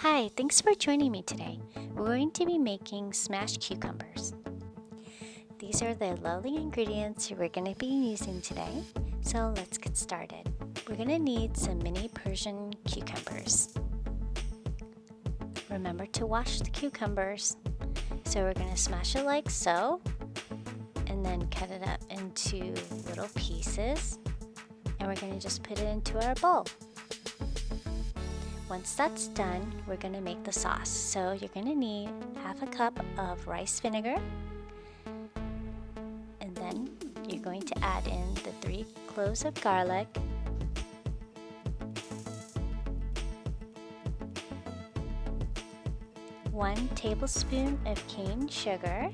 Hi, thanks for joining me today. We're going to be making smashed cucumbers. These are the lovely ingredients we're going to be using today, so let's get started. We're going to need some mini Persian cucumbers. Remember to wash the cucumbers. So we're going to smash it like so, and then cut it up into little pieces, and we're going to just put it into our bowl. Once that's done, we're going to make the sauce. So you're going to need half a cup of rice vinegar, and then you're going to add in the 3 cloves of garlic, one tablespoon of cane sugar,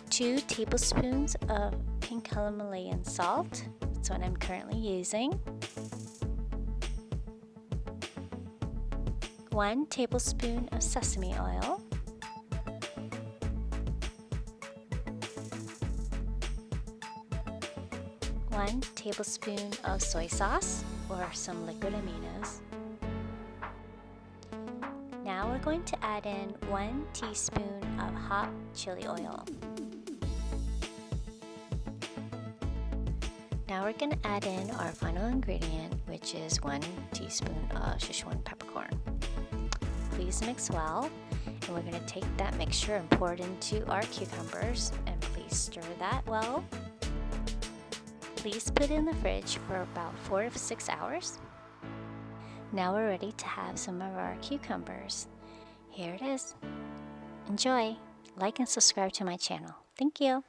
two tablespoons of pink Himalayan salt. That's what I'm currently using. 1 tablespoon of sesame oil. One tablespoon of soy sauce or some liquid aminos. Now we're going to add in 1 teaspoon of hot chili oil. Now we're going to add in our final ingredient, which is 1 teaspoon of Sichuan peppercorn. Please mix well, and we're going to take that mixture and pour it into our cucumbers, and please stir that well. Please put it in the fridge for about 4 to 6 hours. Now we're ready to have some of our cucumbers. Here it is. Enjoy! Like and subscribe to my channel. Thank you!